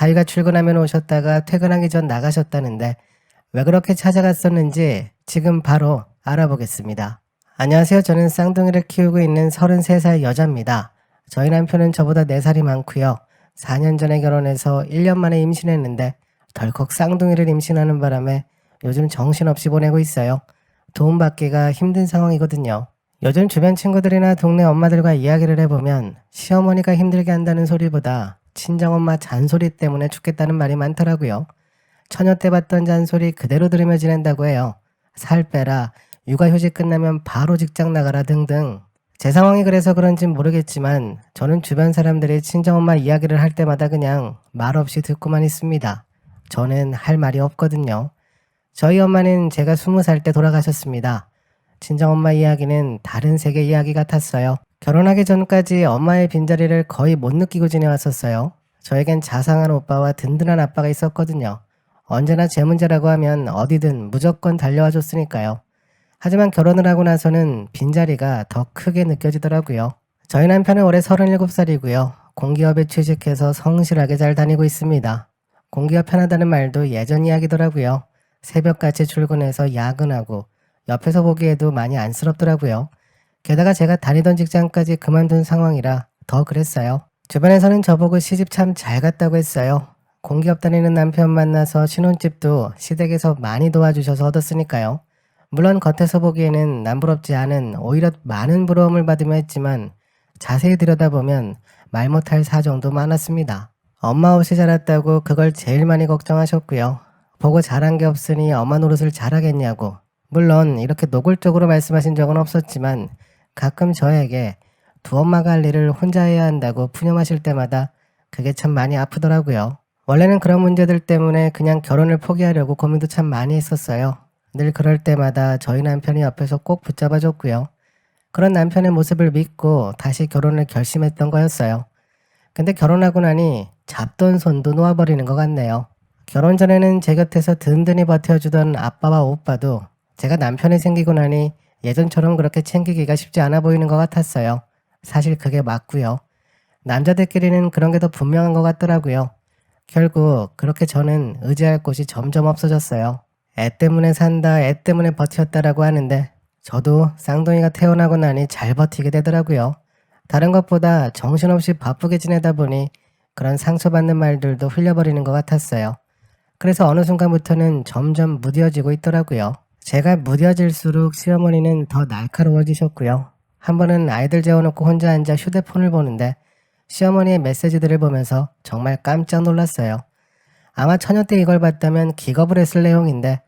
자기가 출근하면 오셨다가 퇴근하기 전 나가셨다는데 왜 그렇게 찾아갔었는지 지금 바로 알아보겠습니다. 안녕하세요. 저는 쌍둥이를 키우고 있는 33살 여자입니다. 저희 남편은 저보다 4살이 많고요. 4년 전에 결혼해서 1년 만에 임신했는데 덜컥 쌍둥이를 임신하는 바람에 요즘 정신없이 보내고 있어요. 도움 받기가 힘든 상황이거든요. 요즘 주변 친구들이나 동네 엄마들과 이야기를 해보면 시어머니가 힘들게 한다는 소리보다 친정엄마 잔소리 때문에 죽겠다는 말이 많더라고요. 처녀 때 받던 잔소리 그대로 들으며 지낸다고 해요. 살 빼라, 육아휴직 끝나면 바로 직장 나가라 등등. 제 상황이 그래서 그런진 모르겠지만 저는 주변 사람들이 친정엄마 이야기를 할 때마다 그냥 말없이 듣고만 있습니다. 저는 할 말이 없거든요. 저희 엄마는 제가 20살 때 돌아가셨습니다. 친정엄마 이야기는 다른 세계 이야기 같았어요. 결혼하기 전까지 엄마의 빈자리를 거의 못 느끼고 지내왔었어요. 저에겐 자상한 오빠와 든든한 아빠가 있었거든요. 언제나 제 문제라고 하면 어디든 무조건 달려와 줬으니까요. 하지만 결혼을 하고 나서는 빈자리가 더 크게 느껴지더라고요. 저희 남편은 올해 37살이고요. 공기업에 취직해서 성실하게 잘 다니고 있습니다. 공기업 편하다는 말도 예전 이야기더라고요. 새벽같이 출근해서 야근하고 옆에서 보기에도 많이 안쓰럽더라고요. 게다가 제가 다니던 직장까지 그만둔 상황이라 더 그랬어요. 주변에서는 저보고 시집 참 잘 갔다고 했어요. 공기업 다니는 남편 만나서 신혼집도 시댁에서 많이 도와주셔서 얻었으니까요. 물론 겉에서 보기에는 남부럽지 않은 오히려 많은 부러움을 받으며 했지만 자세히 들여다보면 말 못할 사정도 많았습니다. 엄마 없이 자랐다고 그걸 제일 많이 걱정하셨고요. 보고 자란 게 없으니 엄마 노릇을 잘하겠냐고. 물론 이렇게 노골적으로 말씀하신 적은 없었지만 가끔 저에게 두 엄마가 할 일을 혼자 해야 한다고 푸념하실 때마다 그게 참 많이 아프더라고요. 원래는 그런 문제들 때문에 그냥 결혼을 포기하려고 고민도 참 많이 했었어요. 늘 그럴 때마다 저희 남편이 옆에서 꼭 붙잡아줬고요. 그런 남편의 모습을 믿고 다시 결혼을 결심했던 거였어요. 근데 결혼하고 나니 잡던 손도 놓아버리는 것 같네요. 결혼 전에는 제 곁에서 든든히 버텨주던 아빠와 오빠도 제가 남편이 생기고 나니 예전처럼 그렇게 챙기기가 쉽지 않아 보이는 것 같았어요. 사실 그게 맞고요. 남자들끼리는 그런 게 더 분명한 것 같더라고요. 결국 그렇게 저는 의지할 곳이 점점 없어졌어요. 애 때문에 산다, 애 때문에 버텼다라고 하는데 저도 쌍둥이가 태어나고 나니 잘 버티게 되더라고요. 다른 것보다 정신없이 바쁘게 지내다 보니 그런 상처받는 말들도 흘려버리는 것 같았어요. 그래서 어느 순간부터는 점점 무뎌지고 있더라고요. 제가 무뎌질수록 시어머니는 더 날카로워지셨고요. 한 번은 아이들 재워놓고 혼자 앉아 휴대폰을 보는데 시어머니의 메시지들을 보면서 정말 깜짝 놀랐어요. 아마 처녀 때 이걸 봤다면 기겁을 했을 내용인데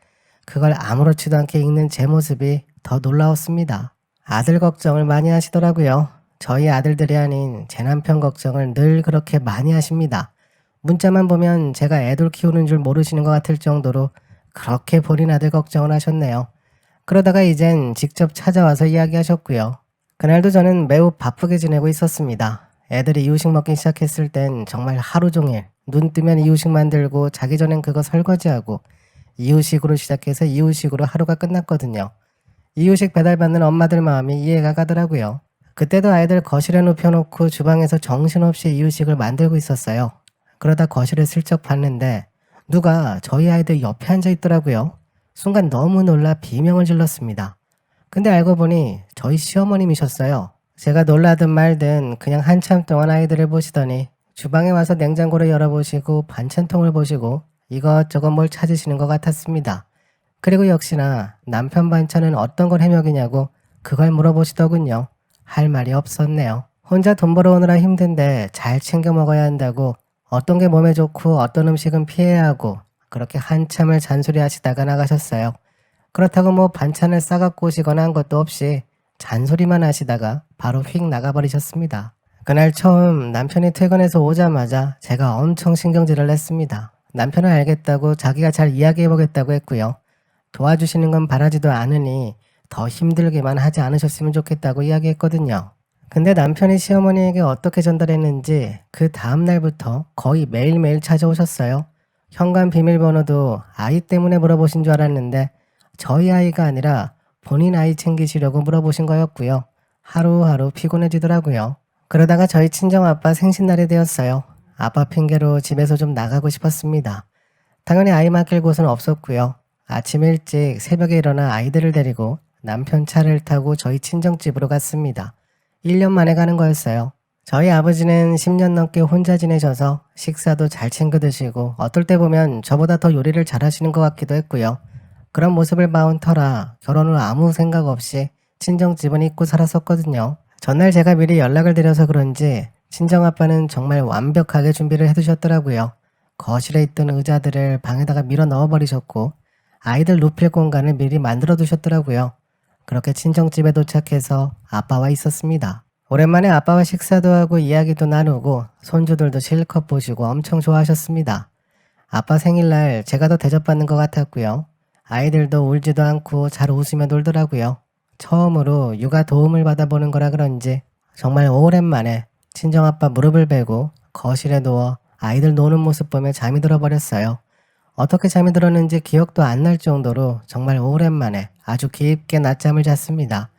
그걸 아무렇지도 않게 읽는 제 모습이 더 놀라웠습니다. 아들 걱정을 많이 하시더라고요. 저희 아들들이 아닌 제 남편 걱정을 늘 그렇게 많이 하십니다. 문자만 보면 제가 애들 키우는 줄 모르시는 것 같을 정도로 그렇게 본인 아들 걱정을 하셨네요. 그러다가 이젠 직접 찾아와서 이야기하셨고요. 그날도 저는 매우 바쁘게 지내고 있었습니다. 애들이 이유식 먹기 시작했을 땐 정말 하루 종일 눈 뜨면 이유식 만들고 자기 전엔 그거 설거지하고 이유식으로 시작해서 이유식으로 하루가 끝났거든요. 이유식 배달받는 엄마들 마음이 이해가 가더라고요. 그때도 아이들 거실에 눕혀놓고 주방에서 정신없이 이유식을 만들고 있었어요. 그러다 거실에 슬쩍 봤는데 누가 저희 아이들 옆에 앉아 있더라고요. 순간 너무 놀라 비명을 질렀습니다. 근데 알고 보니 저희 시어머님이셨어요. 제가 놀라든 말든 그냥 한참 동안 아이들을 보시더니 주방에 와서 냉장고를 열어보시고 반찬통을 보시고 이것저것 뭘 찾으시는 것 같았습니다. 그리고 역시나 남편 반찬은 어떤 걸 해먹이냐고 그걸 물어보시더군요. 할 말이 없었네요. 혼자 돈 벌어오느라 힘든데 잘 챙겨 먹어야 한다고 어떤 게 몸에 좋고 어떤 음식은 피해야 하고 그렇게 한참을 잔소리하시다가 나가셨어요. 그렇다고 뭐 반찬을 싸갖고 오시거나 한 것도 없이 잔소리만 하시다가 바로 휙 나가버리셨습니다. 그날 처음 남편이 퇴근해서 오자마자 제가 엄청 신경질을 냈습니다. 남편은 알겠다고 자기가 잘 이야기해보겠다고 했고요. 도와주시는 건 바라지도 않으니 더 힘들게만 하지 않으셨으면 좋겠다고 이야기했거든요. 근데 남편이 시어머니에게 어떻게 전달했는지 그 다음날부터 거의 매일매일 찾아오셨어요. 현관 비밀번호도 아이 때문에 물어보신 줄 알았는데 저희 아이가 아니라 본인 아이 챙기시려고 물어보신 거였고요. 하루하루 피곤해지더라고요. 그러다가 저희 친정아빠 생신날이 되었어요. 아빠 핑계로 집에서 좀 나가고 싶었습니다. 당연히 아이 맡길 곳은 없었고요. 아침 일찍 새벽에 일어나 아이들을 데리고 남편 차를 타고 저희 친정집으로 갔습니다. 1년 만에 가는 거였어요. 저희 아버지는 10년 넘게 혼자 지내셔서 식사도 잘 챙겨 드시고 어떨 때 보면 저보다 더 요리를 잘하시는 것 같기도 했고요. 그런 모습을 봐온 터라 결혼 후 아무 생각 없이 친정집은 잊고 살았었거든요. 전날 제가 미리 연락을 드려서 그런지 친정아빠는 정말 완벽하게 준비를 해두셨더라고요. 거실에 있던 의자들을 방에다가 밀어 넣어버리셨고 아이들 눕힐 공간을 미리 만들어 두셨더라고요. 그렇게 친정집에 도착해서 아빠와 있었습니다. 오랜만에 아빠와 식사도 하고 이야기도 나누고 손주들도 실컷 보시고 엄청 좋아하셨습니다. 아빠 생일날 제가 더 대접받는 것 같았고요. 아이들도 울지도 않고 잘 웃으며 놀더라고요. 처음으로 육아 도움을 받아보는 거라 그런지 정말 오랜만에 친정아빠 무릎을 베고 거실에 누워 아이들 노는 모습 보며 잠이 들어버렸어요. 어떻게 잠이 들었는지 기억도 안 날 정도로 정말 오랜만에 아주 깊게 낮잠을 잤습니다.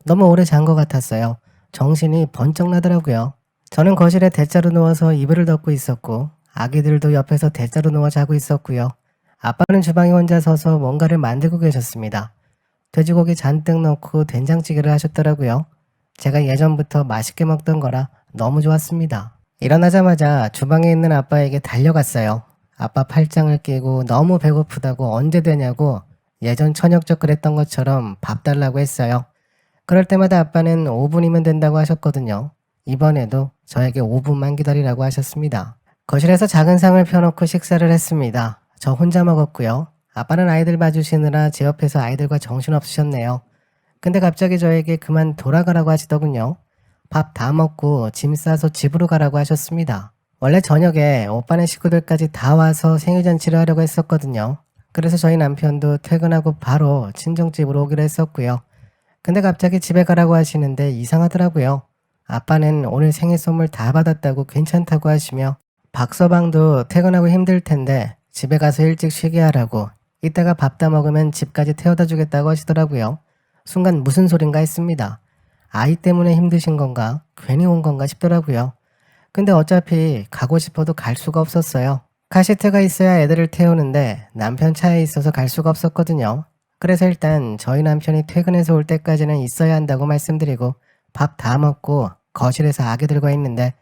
너무 오래 잔 것 같았어요. 정신이 번쩍 나더라고요. 저는 거실에 대자로 누워서 이불을 덮고 있었고 아기들도 옆에서 대자로 누워 자고 있었고요. 아빠는 주방에 혼자 서서 뭔가를 만들고 계셨습니다. 돼지고기 잔뜩 넣고 된장찌개를 하셨더라고요. 제가 예전부터 맛있게 먹던 거라 너무 좋았습니다. 일어나자마자 주방에 있는 아빠에게 달려갔어요. 아빠 팔짱을 끼고 너무 배고프다고 언제 되냐고 예전 저녁적 그랬던 것처럼 밥 달라고 했어요. 그럴 때마다 아빠는 5분이면 된다고 하셨거든요. 이번에도 저에게 5분만 기다리라고 하셨습니다. 거실에서 작은 상을 펴놓고 식사를 했습니다. 저 혼자 먹었고요. 아빠는 아이들 봐주시느라 제 옆에서 아이들과 정신없으셨네요. 근데 갑자기 저에게 그만 돌아가라고 하시더군요. 밥 다 먹고 짐 싸서 집으로 가라고 하셨습니다. 원래 저녁에 오빠네 식구들까지 다 와서 생일잔치를 하려고 했었거든요. 그래서 저희 남편도 퇴근하고 바로 친정집으로 오기로 했었고요. 근데 갑자기 집에 가라고 하시는데 이상하더라고요. 아빠는 오늘 생일 선물 다 받았다고 괜찮다고 하시며 박서방도 퇴근하고 힘들 텐데 집에 가서 일찍 쉬게 하라고 이따가 밥 다 먹으면 집까지 태워다 주겠다고 하시더라고요. 순간 무슨 소린가 했습니다. 아이 때문에 힘드신 건가? 괜히 온 건가 싶더라고요. 근데 어차피 가고 싶어도 갈 수가 없었어요. 카시트가 있어야 애들을 태우는데 남편 차에 있어서 갈 수가 없었거든요. 그래서 일단 저희 남편이 퇴근해서 올 때까지는 있어야 한다고 말씀드리고 밥 다 먹고 거실에서 아기들과 있는데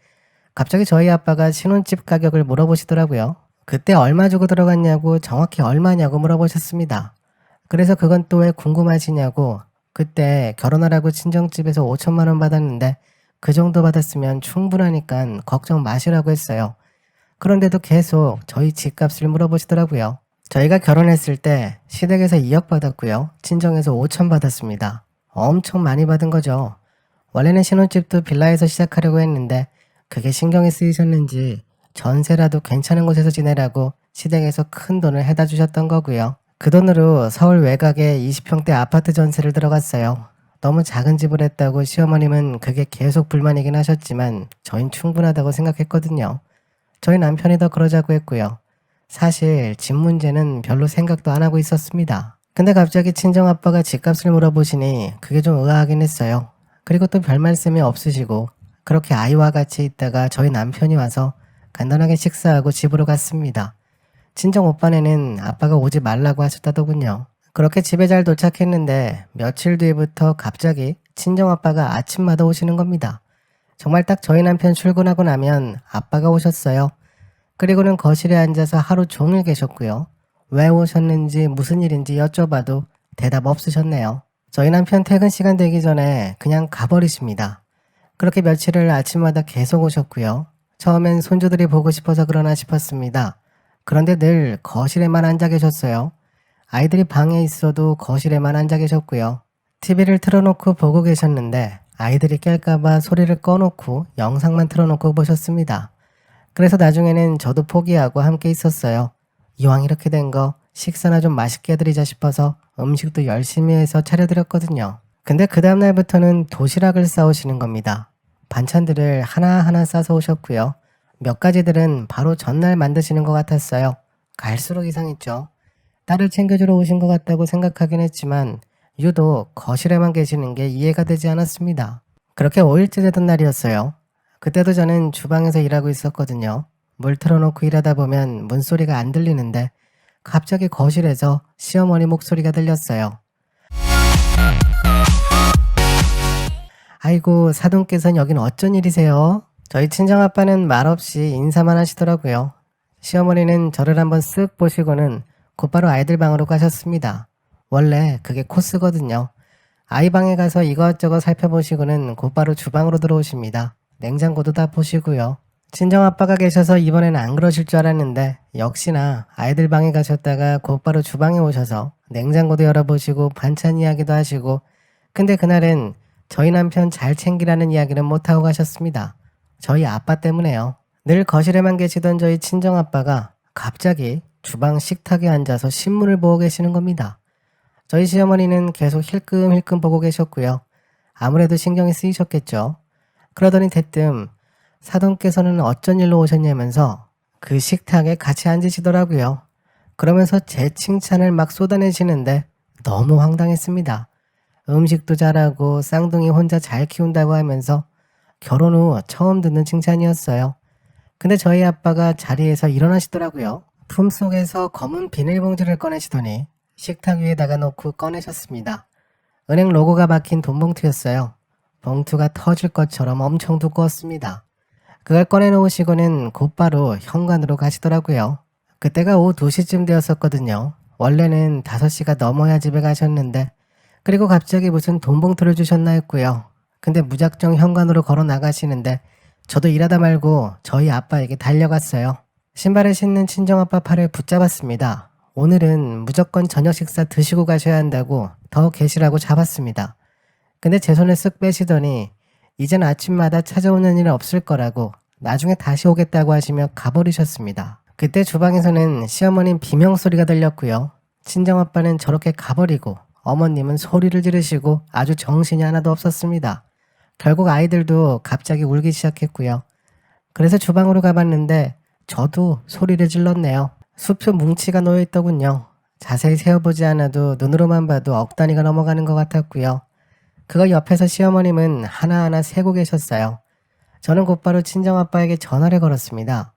갑자기 저희 아빠가 신혼집 가격을 물어보시더라고요. 그때 얼마 주고 들어갔냐고 정확히 얼마냐고 물어보셨습니다. 그래서 그건 또 왜 궁금하시냐고 그때 결혼하라고 친정집에서 5천만 원 받았는데 그 정도 받았으면 충분하니까 걱정 마시라고 했어요. 그런데도 계속 저희 집값을 물어보시더라고요. 저희가 결혼했을 때 시댁에서 2억 받았고요. 친정에서 5천 받았습니다. 엄청 많이 받은 거죠. 원래는 신혼집도 빌라에서 시작하려고 했는데 그게 신경이 쓰이셨는지 전세라도 괜찮은 곳에서 지내라고 시댁에서 큰 돈을 해다 주셨던 거고요. 그 돈으로 서울 외곽에 20평대 아파트 전세를 들어갔어요. 너무 작은 집을 했다고 시어머님은 그게 계속 불만이긴 하셨지만 저흰 충분하다고 생각했거든요. 저희 남편이 더 그러자고 했고요. 사실 집 문제는 별로 생각도 안 하고 있었습니다. 근데 갑자기 친정아빠가 집값을 물어보시니 그게 좀 의아하긴 했어요. 그리고 또 별 말씀이 없으시고 그렇게 아이와 같이 있다가 저희 남편이 와서 간단하게 식사하고 집으로 갔습니다. 친정 오빠네는 아빠가 오지 말라고 하셨다더군요. 그렇게 집에 잘 도착했는데 며칠 뒤부터 갑자기 친정아빠가 아침마다 오시는 겁니다. 정말 딱 저희 남편 출근하고 나면 아빠가 오셨어요. 그리고는 거실에 앉아서 하루 종일 계셨고요. 왜 오셨는지 무슨 일인지 여쭤봐도 대답 없으셨네요. 저희 남편 퇴근 시간 되기 전에 그냥 가버리십니다. 그렇게 며칠을 아침마다 계속 오셨고요. 처음엔 손주들이 보고 싶어서 그러나 싶었습니다. 그런데 늘 거실에만 앉아 계셨어요. 아이들이 방에 있어도 거실에만 앉아 계셨고요. TV를 틀어놓고 보고 계셨는데 아이들이 깰까봐 소리를 꺼놓고 영상만 틀어놓고 보셨습니다. 그래서 나중에는 저도 포기하고 함께 있었어요. 이왕 이렇게 된 거 식사나 좀 맛있게 해드리자 싶어서 음식도 열심히 해서 차려드렸거든요. 근데 그 다음날부터는 도시락을 싸오시는 겁니다. 반찬들을 하나하나 싸서 오셨고요. 몇 가지들은 바로 전날 만드시는 것 같았어요. 갈수록 이상했죠. 딸을 챙겨주러 오신 것 같다고 생각하긴 했지만 유독 거실에만 계시는 게 이해가 되지 않았습니다. 그렇게 5일째 되던 날이었어요. 그때도 저는 주방에서 일하고 있었거든요. 물 틀어놓고 일하다 보면 문소리가 안 들리는데 갑자기 거실에서 시어머니 목소리가 들렸어요. 아이고, 사돈께서는 여긴 어쩐 일이세요? 저희 친정아빠는 말없이 인사만 하시더라고요. 시어머니는 저를 한번 쓱 보시고는 곧바로 아이들 방으로 가셨습니다. 원래 그게 코스거든요. 아이 방에 가서 이것저것 살펴보시고는 곧바로 주방으로 들어오십니다. 냉장고도 다 보시고요. 친정아빠가 계셔서 이번엔 안 그러실 줄 알았는데 역시나 아이들 방에 가셨다가 곧바로 주방에 오셔서 냉장고도 열어보시고 반찬 이야기도 하시고, 근데 그날은 저희 남편 잘 챙기라는 이야기는 못하고 가셨습니다. 저희 아빠 때문에요. 늘 거실에만 계시던 저희 친정아빠가 갑자기 주방 식탁에 앉아서 신문을 보고 계시는 겁니다. 저희 시어머니는 계속 힐끔힐끔 보고 계셨고요. 아무래도 신경이 쓰이셨겠죠. 그러더니 대뜸 사돈께서는 어쩐 일로 오셨냐면서 그 식탁에 같이 앉으시더라고요. 그러면서 제 칭찬을 막 쏟아내시는데 너무 황당했습니다. 음식도 잘하고 쌍둥이 혼자 잘 키운다고 하면서 결혼 후 처음 듣는 칭찬이었어요. 근데 저희 아빠가 자리에서 일어나시더라고요. 품속에서 검은 비닐봉지를 꺼내시더니 식탁 위에다가 놓고 꺼내셨습니다. 은행 로고가 박힌 돈 봉투였어요. 봉투가 터질 것처럼 엄청 두꺼웠습니다. 그걸 꺼내놓으시고는 곧바로 현관으로 가시더라고요. 그때가 오후 2시쯤 되었었거든요. 원래는 5시가 넘어야 집에 가셨는데, 그리고 갑자기 무슨 돈 봉투를 주셨나 했고요. 근데 무작정 현관으로 걸어 나가시는데 저도 일하다 말고 저희 아빠에게 달려갔어요. 신발을 신는 친정아빠 팔을 붙잡았습니다. 오늘은 무조건 저녁 식사 드시고 가셔야 한다고 더 계시라고 잡았습니다. 근데 제 손을 쓱 빼시더니 이젠 아침마다 찾아오는 일은 없을 거라고 나중에 다시 오겠다고 하시며 가버리셨습니다. 그때 주방에서는 시어머님 비명소리가 들렸고요. 친정아빠는 저렇게 가버리고 어머님은 소리를 지르시고 아주 정신이 하나도 없었습니다. 결국 아이들도 갑자기 울기 시작했고요. 그래서 주방으로 가봤는데 저도 소리를 질렀네요. 수표 뭉치가 놓여있더군요. 자세히 세어보지 않아도 눈으로만 봐도 억 단위가 넘어가는 것 같았고요. 그걸 옆에서 시어머님은 하나하나 세고 계셨어요. 저는 곧바로 친정아빠에게 전화를 걸었습니다.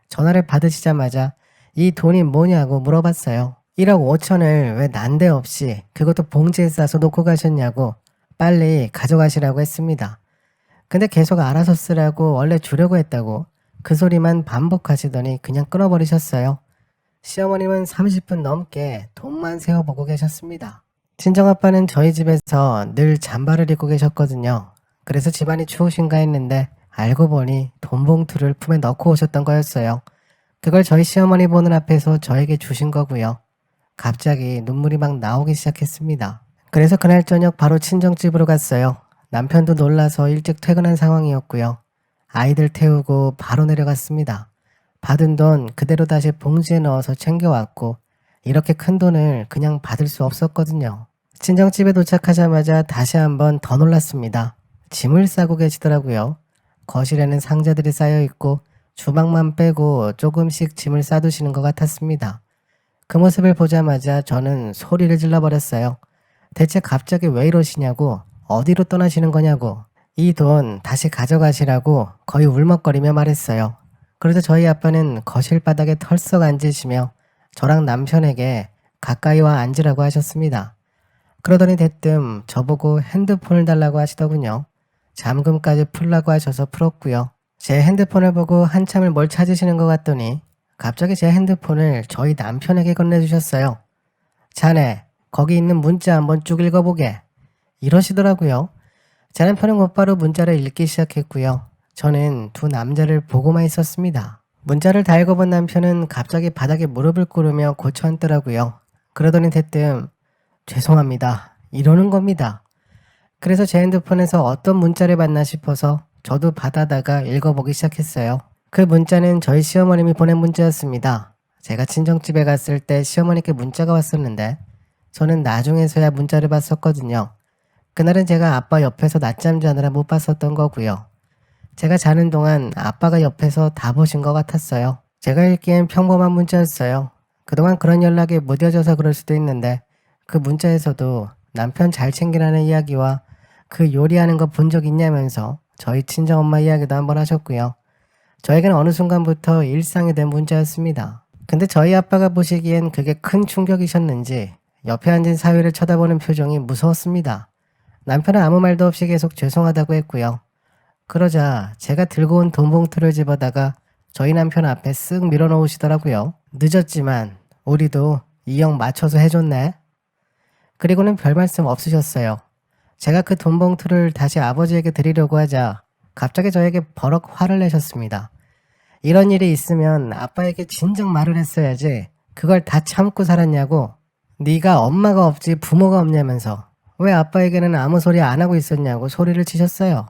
전화를 받으시자마자 이 돈이 뭐냐고 물어봤어요. 1억 5천을 왜 난데없이 그것도 봉지에 싸서 놓고 가셨냐고 빨리 가져가시라고 했습니다. 근데 계속 알아서 쓰라고 원래 주려고 했다고 그 소리만 반복하시더니 그냥 끊어버리셨어요. 시어머님은 30분 넘게 돈만 세어보고 계셨습니다. 친정아빠는 저희 집에서 늘 잠바를 입고 계셨거든요. 그래서 집안이 추우신가 했는데 알고 보니 돈 봉투를 품에 넣고 오셨던 거였어요. 그걸 저희 시어머니 보는 앞에서 저에게 주신 거고요. 갑자기 눈물이 막 나오기 시작했습니다. 그래서 그날 저녁 바로 친정집으로 갔어요. 남편도 놀라서 일찍 퇴근한 상황이었고요. 아이들 태우고 바로 내려갔습니다. 받은 돈 그대로 다시 봉지에 넣어서 챙겨왔고 이렇게 큰 돈을 그냥 받을 수 없었거든요. 친정집에 도착하자마자 다시 한번 더 놀랐습니다. 짐을 싸고 계시더라고요. 거실에는 상자들이 쌓여있고 주방만 빼고 조금씩 짐을 싸두시는 것 같았습니다. 그 모습을 보자마자 저는 소리를 질러버렸어요. 대체 갑자기 왜 이러시냐고, 어디로 떠나시는 거냐고, 이 돈 다시 가져가시라고 거의 울먹거리며 말했어요. 그래서 저희 아빠는 거실 바닥에 털썩 앉으시며 저랑 남편에게 가까이 와 앉으라고 하셨습니다. 그러더니 대뜸 저보고 핸드폰을 달라고 하시더군요. 잠금까지 풀라고 하셔서 풀었고요. 제 핸드폰을 보고 한참을 뭘 찾으시는 것 같더니 갑자기 제 핸드폰을 저희 남편에게 건네주셨어요. 자네, 거기 있는 문자 한번 쭉 읽어보게. 이러시더라고요. 제 남편은 곧바로 문자를 읽기 시작했고요. 저는 두 남자를 보고만 있었습니다. 문자를 다 읽어본 남편은 갑자기 바닥에 무릎을 꿇으며 고쳐 앉더라고요. 그러더니 대뜸 죄송합니다. 이러는 겁니다. 그래서 제 핸드폰에서 어떤 문자를 봤나 싶어서 저도 받아다가 읽어보기 시작했어요. 그 문자는 저희 시어머님이 보낸 문자였습니다. 제가 친정집에 갔을 때 시어머니께 문자가 왔었는데 저는 나중에서야 문자를 봤었거든요. 그날은 제가 아빠 옆에서 낮잠 자느라 못 봤었던 거고요. 제가 자는 동안 아빠가 옆에서 다 보신 것 같았어요. 제가 읽기엔 평범한 문자였어요. 그동안 그런 연락이 무뎌져서 그럴 수도 있는데 그 문자에서도 남편 잘 챙기라는 이야기와 그 요리하는 거 본 적 있냐면서 저희 친정엄마 이야기도 한번 하셨고요. 저에게는 어느 순간부터 일상이 된 문자였습니다. 근데 저희 아빠가 보시기엔 그게 큰 충격이셨는지 옆에 앉은 사위를 쳐다보는 표정이 무서웠습니다. 남편은 아무 말도 없이 계속 죄송하다고 했고요. 그러자 제가 들고 온 돈 봉투를 집어다가 저희 남편 앞에 쓱 밀어놓으시더라고요. 늦었지만 우리도 이 형 맞춰서 해줬네. 그리고는 별 말씀 없으셨어요. 제가 그 돈 봉투를 다시 아버지에게 드리려고 하자 갑자기 저에게 버럭 화를 내셨습니다. 이런 일이 있으면 아빠에게 진작 말을 했어야지 그걸 다 참고 살았냐고. 네가 엄마가 없지 부모가 없냐면서 왜 아빠에게는 아무 소리 안 하고 있었냐고 소리를 치셨어요.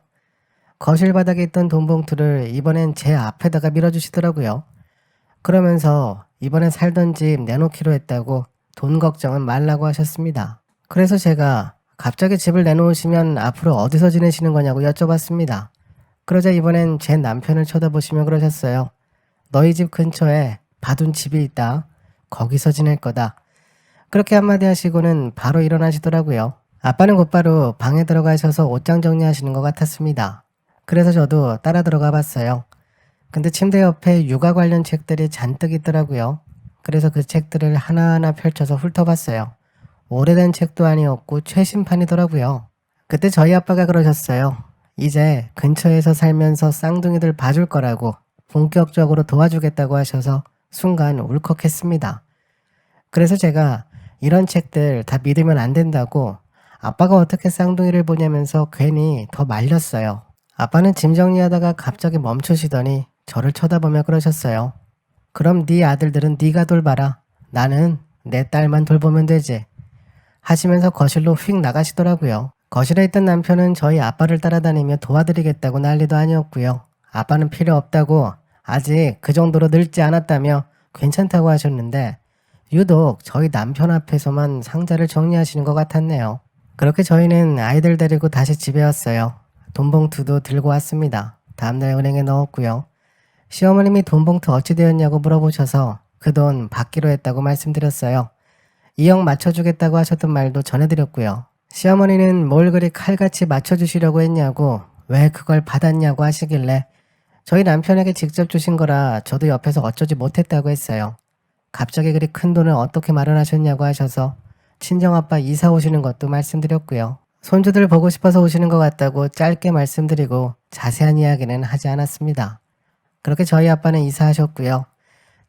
거실 바닥에 있던 돈 봉투를 이번엔 제 앞에다가 밀어주시더라고요. 그러면서 이번에 살던 집 내놓기로 했다고 돈 걱정은 말라고 하셨습니다. 그래서 제가 갑자기 집을 내놓으시면 앞으로 어디서 지내시는 거냐고 여쭤봤습니다. 그러자 이번엔 제 남편을 쳐다보시며 그러셨어요. 너희 집 근처에 봐둔 집이 있다. 거기서 지낼 거다. 그렇게 한마디 하시고는 바로 일어나시더라고요. 아빠는 곧바로 방에 들어가셔서 옷장 정리하시는 것 같았습니다. 그래서 저도 따라 들어가 봤어요. 근데 침대 옆에 육아 관련 책들이 잔뜩 있더라고요. 그래서 그 책들을 하나하나 펼쳐서 훑어봤어요. 오래된 책도 아니었고 최신판이더라고요. 그때 저희 아빠가 그러셨어요. 이제 근처에서 살면서 쌍둥이들 봐줄 거라고 본격적으로 도와주겠다고 하셔서 순간 울컥했습니다. 그래서 제가 이런 책들 다 믿으면 안 된다고 아빠가 어떻게 쌍둥이를 보냐면서 괜히 더 말렸어요. 아빠는 짐 정리하다가 갑자기 멈추시더니 저를 쳐다보며 그러셨어요. 그럼 네 아들들은 네가 돌봐라. 나는 내 딸만 돌보면 되지. 하시면서 거실로 휙 나가시더라고요. 거실에 있던 남편은 저희 아빠를 따라다니며 도와드리겠다고 난리도 아니었고요. 아빠는 필요 없다고 아직 그 정도로 늙지 않았다며 괜찮다고 하셨는데 유독 저희 남편 앞에서만 상자를 정리하시는 것 같았네요. 그렇게 저희는 아이들 데리고 다시 집에 왔어요. 돈 봉투도 들고 왔습니다. 다음날 은행에 넣었고요. 시어머님이 돈 봉투 어찌 되었냐고 물어보셔서 그 돈 받기로 했다고 말씀드렸어요. 2억 맞춰주겠다고 하셨던 말도 전해드렸고요. 시어머니는 뭘 그리 칼같이 맞춰주시려고 했냐고 왜 그걸 받았냐고 하시길래 저희 남편에게 직접 주신 거라 저도 옆에서 어쩌지 못했다고 했어요. 갑자기 그리 큰 돈을 어떻게 마련하셨냐고 하셔서 친정아빠 이사 오시는 것도 말씀드렸고요. 손주들 보고 싶어서 오시는 것 같다고 짧게 말씀드리고 자세한 이야기는 하지 않았습니다. 그렇게 저희 아빠는 이사하셨고요.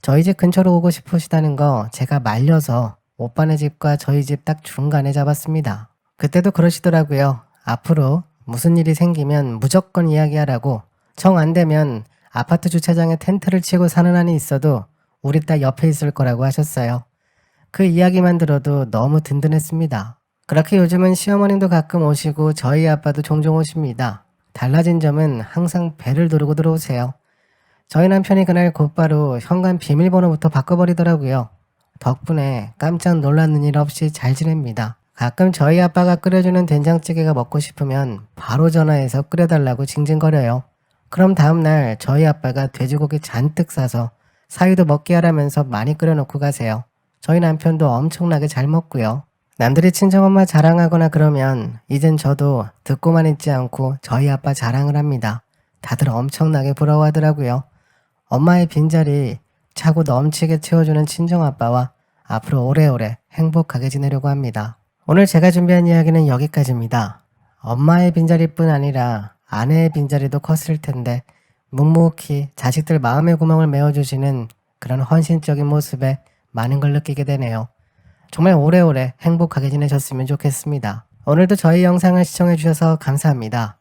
저희 집 근처로 오고 싶으시다는 거 제가 말려서 오빠네 집과 저희 집 딱 중간에 잡았습니다. 그때도 그러시더라고요. 앞으로 무슨 일이 생기면 무조건 이야기하라고. 정 안 되면 아파트 주차장에 텐트를 치고 사는 한이 있어도 우리 딸 옆에 있을 거라고 하셨어요. 그 이야기만 들어도 너무 든든했습니다. 그렇게 요즘은 시어머님도 가끔 오시고 저희 아빠도 종종 오십니다. 달라진 점은 항상 배를 누르고 들어오세요. 저희 남편이 그날 곧바로 현관 비밀번호부터 바꿔버리더라고요. 덕분에 깜짝 놀라는 일 없이 잘 지냅니다. 가끔 저희 아빠가 끓여주는 된장찌개가 먹고 싶으면 바로 전화해서 끓여달라고 징징거려요. 그럼 다음날 저희 아빠가 돼지고기 잔뜩 싸서 사위도 먹게 하라면서 많이 끓여놓고 가세요. 저희 남편도 엄청나게 잘 먹고요. 남들이 친정엄마 자랑하거나 그러면 이젠 저도 듣고만 있지 않고 저희 아빠 자랑을 합니다. 다들 엄청나게 부러워하더라고요. 엄마의 빈자리 차고 넘치게 채워주는 친정아빠와 앞으로 오래오래 행복하게 지내려고 합니다. 오늘 제가 준비한 이야기는 여기까지입니다. 엄마의 빈자리뿐 아니라 아내의 빈자리도 컸을 텐데 묵묵히 자식들 마음의 구멍을 메워주시는 그런 헌신적인 모습에 많은 걸 느끼게 되네요. 정말 오래오래 행복하게 지내셨으면 좋겠습니다. 오늘도 저희 영상을 시청해주셔서 감사합니다.